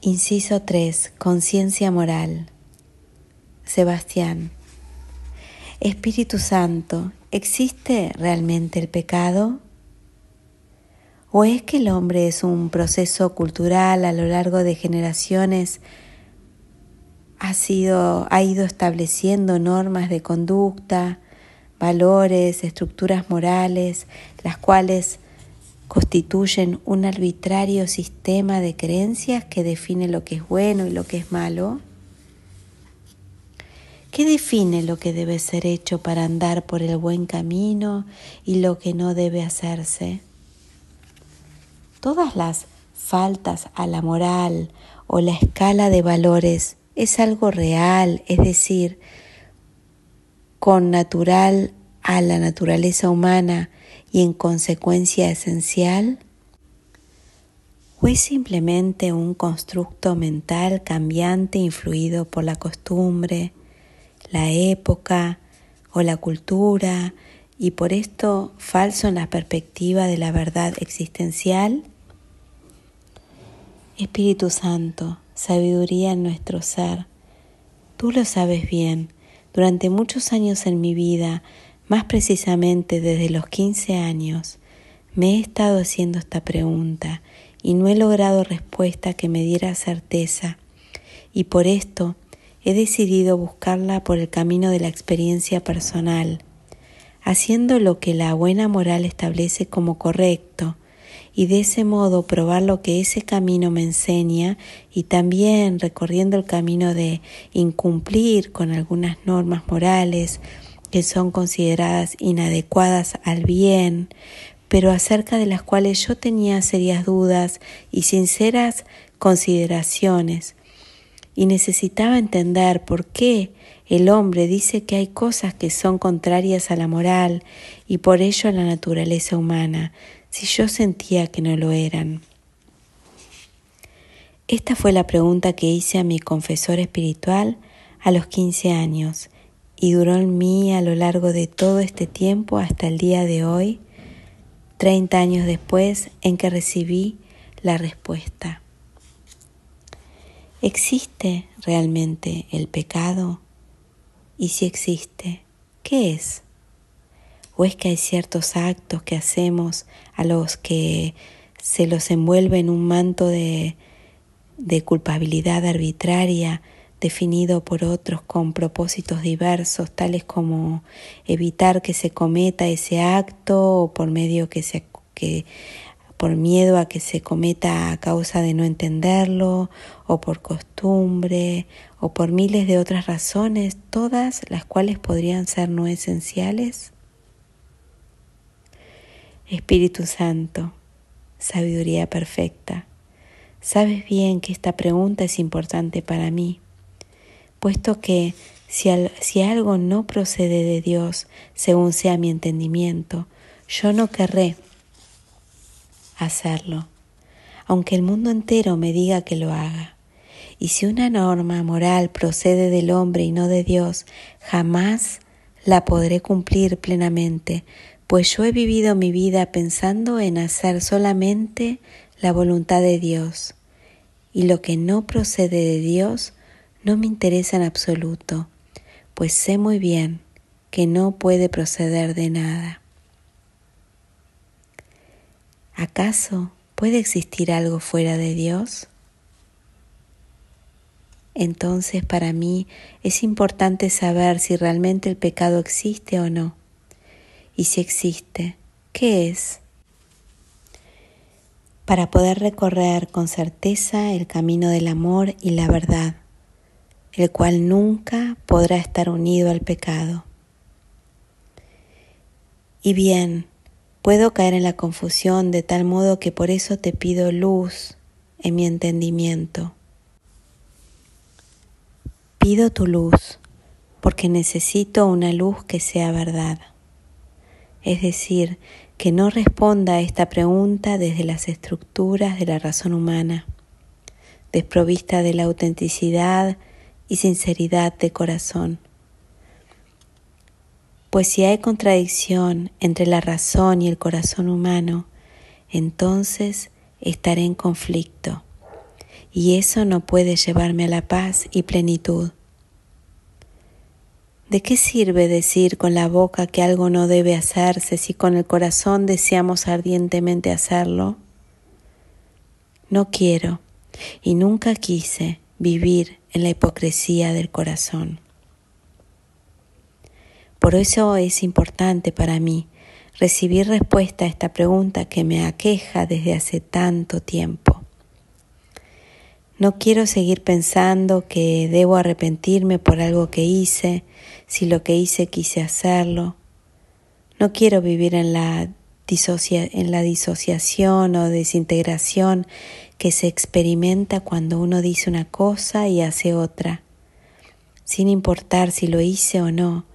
Inciso 3. Conciencia moral. Sebastián. Espíritu Santo, ¿existe realmente el pecado? ¿O es que el hombre es un proceso cultural a lo largo de generaciones? Ha ido estableciendo normas de conducta, valores, estructuras morales, las cuales constituyen un arbitrario sistema de creencias que define lo que es bueno y lo que es malo. ¿Qué define lo que debe ser hecho para andar por el buen camino y lo que no debe hacerse? Todas las faltas a la moral o la escala de valores es algo real, es decir, connatural a la naturaleza humana y en consecuencia esencial, ¿o es simplemente un constructo mental cambiante influido por la costumbre, la época o la cultura y por esto falso en la perspectiva de la verdad existencial? Espíritu Santo, sabiduría en nuestro ser, tú lo sabes bien. Durante muchos años en mi vida, más precisamente desde los 15 años, me he estado haciendo esta pregunta y no he logrado respuesta que me diera certeza, y por esto he decidido buscarla por el camino de la experiencia personal, haciendo lo que la buena moral establece como correcto, y de ese modo probar lo que ese camino me enseña y también recorriendo el camino de incumplir con algunas normas morales que son consideradas inadecuadas al bien, pero acerca de las cuales yo tenía serias dudas y sinceras consideraciones, y necesitaba entender por qué el hombre dice que hay cosas que son contrarias a la moral y por ello a la naturaleza humana, si yo sentía que no lo eran. Esta fue la pregunta que hice a mi confesor espiritual a los 15 años y duró en mí a lo largo de todo este tiempo hasta el día de hoy, 30 años después, en que recibí la respuesta. ¿Existe realmente el pecado? Y si existe, ¿qué es? ¿O es que hay ciertos actos que hacemos a los que se los envuelve en un manto de culpabilidad arbitraria definido por otros con propósitos diversos, tales como evitar que se cometa ese acto o por miedo a que se cometa a causa de no entenderlo, o por costumbre, o por miles de otras razones, todas las cuales podrían ser no esenciales? Espíritu Santo, sabiduría perfecta, sabes bien que esta pregunta es importante para mí, puesto que si algo no procede de Dios, según sea mi entendimiento, yo no querré hacerlo, aunque el mundo entero me diga que lo haga. Y si una norma moral procede del hombre y no de Dios, jamás la podré cumplir plenamente, pues yo he vivido mi vida pensando en hacer solamente la voluntad de Dios, y lo que no procede de Dios no me interesa en absoluto, pues sé muy bien que no puede proceder de nada. ¿Acaso puede existir algo fuera de Dios? Entonces para mí es importante saber si realmente el pecado existe o no. Y si existe, ¿qué es? Para poder recorrer con certeza el camino del amor y la verdad, el cual nunca podrá estar unido al pecado. Y bien, puedo caer en la confusión de tal modo que por eso te pido luz en mi entendimiento. Pido tu luz porque necesito una luz que sea verdad. Es decir, que no responda a esta pregunta desde las estructuras de la razón humana, desprovista de la autenticidad y sinceridad de corazón. Pues si hay contradicción entre la razón y el corazón humano, entonces estaré en conflicto. y eso no puede llevarme a la paz y plenitud. ¿De qué sirve decir con la boca que algo no debe hacerse si con el corazón deseamos ardientemente hacerlo? No quiero y nunca quise vivir en la hipocresía del corazón. Por eso es importante para mí recibir respuesta a esta pregunta que me aqueja desde hace tanto tiempo. No quiero seguir pensando que debo arrepentirme por algo que hice, si lo que hice quise hacerlo. No quiero vivir en la disociación o desintegración que se experimenta cuando uno dice una cosa y hace otra, sin importar si lo hice o no,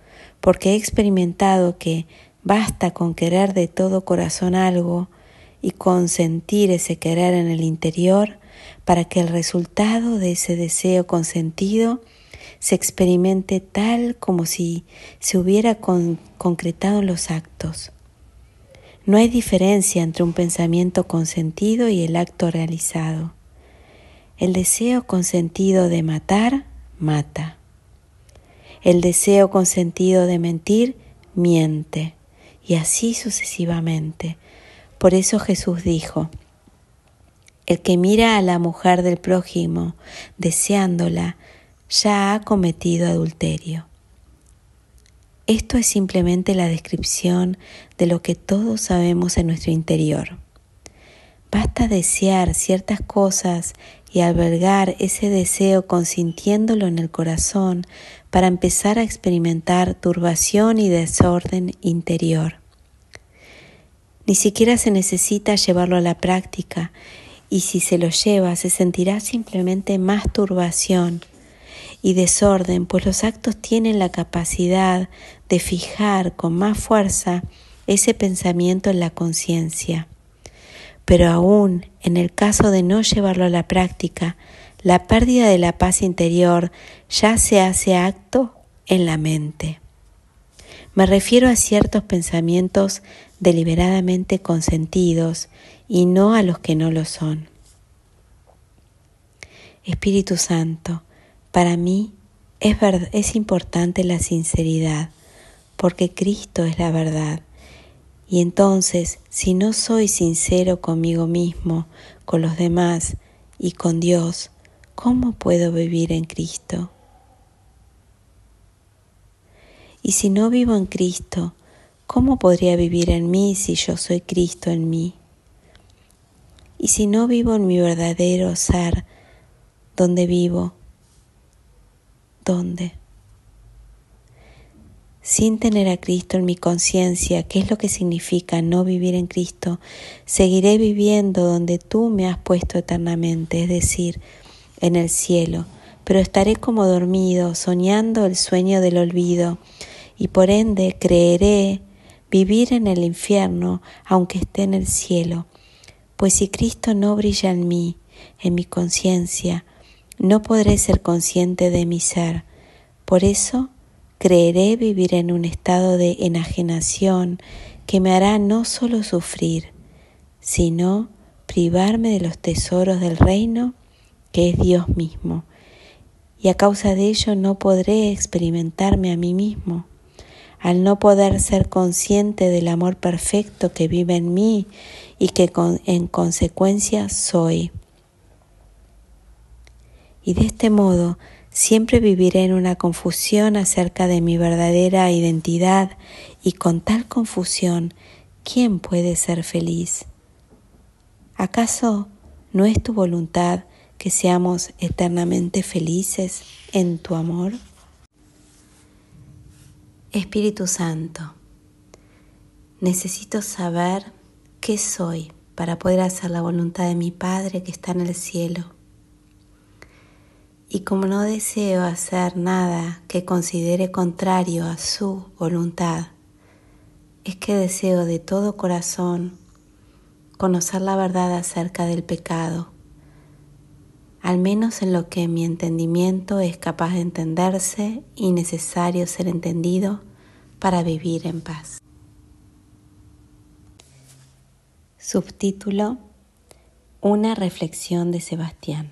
porque he experimentado que basta con querer de todo corazón algo y con sentir ese querer en el interior para que el resultado de ese deseo consentido se experimente tal como si se hubiera concretado en los actos. No hay diferencia entre un pensamiento consentido y el acto realizado. El deseo consentido de matar, mata. El deseo consentido de mentir, miente. Y así sucesivamente. Por eso Jesús dijo: el que mira a la mujer del prójimo deseándola, ya ha cometido adulterio. Esto es simplemente la descripción de lo que todos sabemos en nuestro interior. Basta desear ciertas cosas y albergar ese deseo consintiéndolo en el corazón para empezar a experimentar turbación y desorden interior. Ni siquiera se necesita llevarlo a la práctica, y si se lo lleva se sentirá simplemente más turbación y desorden, pues los actos tienen la capacidad de fijar con más fuerza ese pensamiento en la conciencia. Pero aún en el caso de no llevarlo a la práctica, la pérdida de la paz interior ya se hace acto en la mente. Me refiero a ciertos pensamientos deliberadamente consentidos y no a los que no lo son. Espíritu Santo, para mí es importante la sinceridad, porque Cristo es la verdad. Y entonces, si no soy sincero conmigo mismo, con los demás y con Dios, ¿cómo puedo vivir en Cristo? Y si no vivo en Cristo, ¿cómo podría vivir en mí si yo soy Cristo en mí? Y si no vivo en mi verdadero ser, ¿dónde vivo? ¿Dónde? Sin tener a Cristo en mi conciencia, ¿qué es lo que significa no vivir en Cristo? Seguiré viviendo donde tú me has puesto eternamente, es decir, en el cielo, pero estaré como dormido, soñando el sueño del olvido, y por ende creeré vivir en el infierno, aunque esté en el cielo. Pues si Cristo no brilla en mí, en mi conciencia, no podré ser consciente de mi ser. Por eso, creeré vivir en un estado de enajenación que me hará no solo sufrir, sino privarme de los tesoros del reino que es Dios mismo. Y a causa de ello no podré experimentarme a mí mismo. Al no poder ser consciente del amor perfecto que vive en mí y que en consecuencia soy. Y de este modo siempre viviré en una confusión acerca de mi verdadera identidad, y con tal confusión, ¿quién puede ser feliz? ¿Acaso no es tu voluntad que seamos eternamente felices en tu amor? Espíritu Santo, necesito saber qué soy para poder hacer la voluntad de mi Padre que está en el cielo. Y como no deseo hacer nada que considere contrario a su voluntad, es que deseo de todo corazón conocer la verdad acerca del pecado, al menos en lo que mi entendimiento es capaz de entenderse y necesario ser entendido para vivir en paz. Subtítulo: Una reflexión de Sebastián.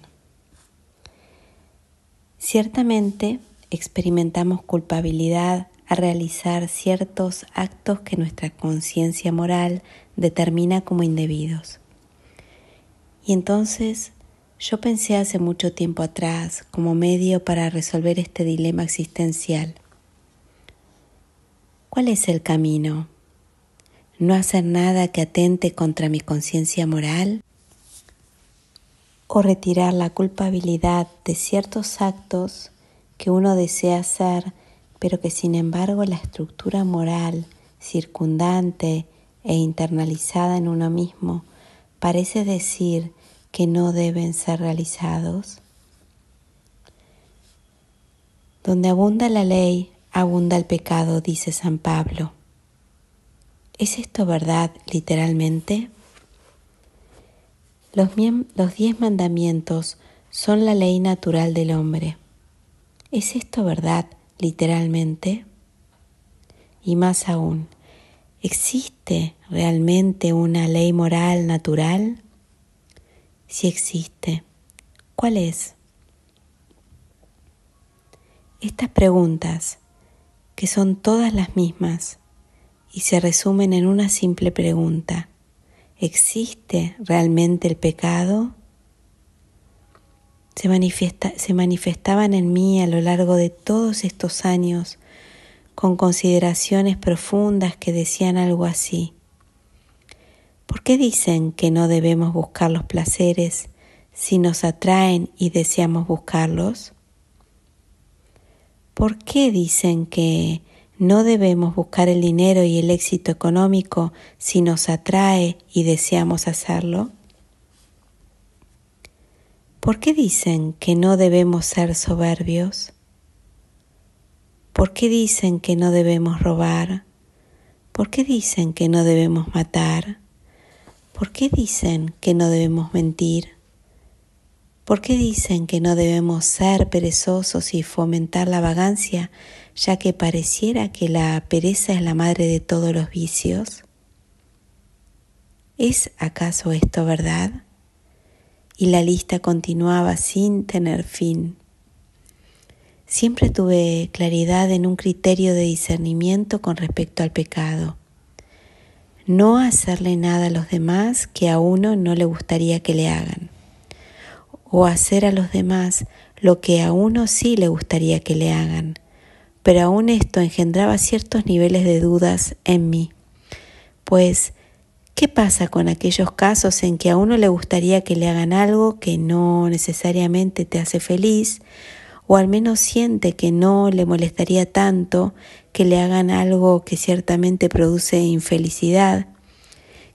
Ciertamente experimentamos culpabilidad a realizar ciertos actos que nuestra conciencia moral determina como indebidos. Y entonces yo pensé hace mucho tiempo atrás como medio para resolver este dilema existencial. ¿Cuál es el camino? ¿No hacer nada que atente contra mi conciencia moral? ¿O retirar la culpabilidad de ciertos actos que uno desea hacer, pero que sin embargo la estructura moral circundante e internalizada en uno mismo parece decir que no deben ser realizados? Donde abunda la ley, abunda el pecado, dice San Pablo. ¿Es esto verdad literalmente? Los 10 mandamientos son la ley natural del hombre. ¿Es esto verdad literalmente? Y más aún, ¿existe realmente una ley moral natural? Si existe, ¿cuál es? Estas preguntas, que son todas las mismas y se resumen en una simple pregunta: ¿existe realmente el pecado? Se manifestaban en mí a lo largo de todos estos años con consideraciones profundas que decían algo así. ¿Por qué dicen que no debemos buscar los placeres si nos atraen y deseamos buscarlos? ¿Por qué dicen que no debemos buscar el dinero y el éxito económico si nos atrae y deseamos hacerlo? ¿Por qué dicen que no debemos ser soberbios? ¿Por qué dicen que no debemos robar? ¿Por qué dicen que no debemos matar? ¿Por qué dicen que no debemos mentir? ¿Por qué dicen que no debemos ser perezosos y fomentar la vagancia, ya que pareciera que la pereza es la madre de todos los vicios? ¿Es acaso esto verdad? Y la lista continuaba sin tener fin. Siempre tuve claridad en un criterio de discernimiento con respecto al pecado. No hacerle nada a los demás que a uno no le gustaría que le hagan, o hacer a los demás lo que a uno sí le gustaría que le hagan, pero aún esto engendraba ciertos niveles de dudas en mí, pues ¿qué pasa con aquellos casos en que a uno le gustaría que le hagan algo que no necesariamente te hace feliz, o al menos siente que no le molestaría tanto que le hagan algo que ciertamente produce infelicidad?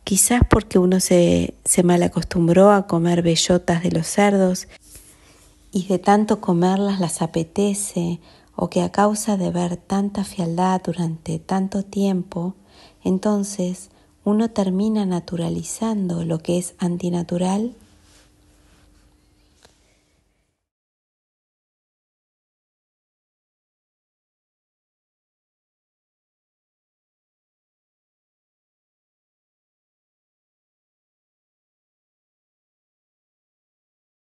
Quizás porque uno se mal acostumbró a comer bellotas de los cerdos y de tanto comerlas las apetece, o que a causa de ver tanta fealdad durante tanto tiempo, entonces uno termina naturalizando lo que es antinatural.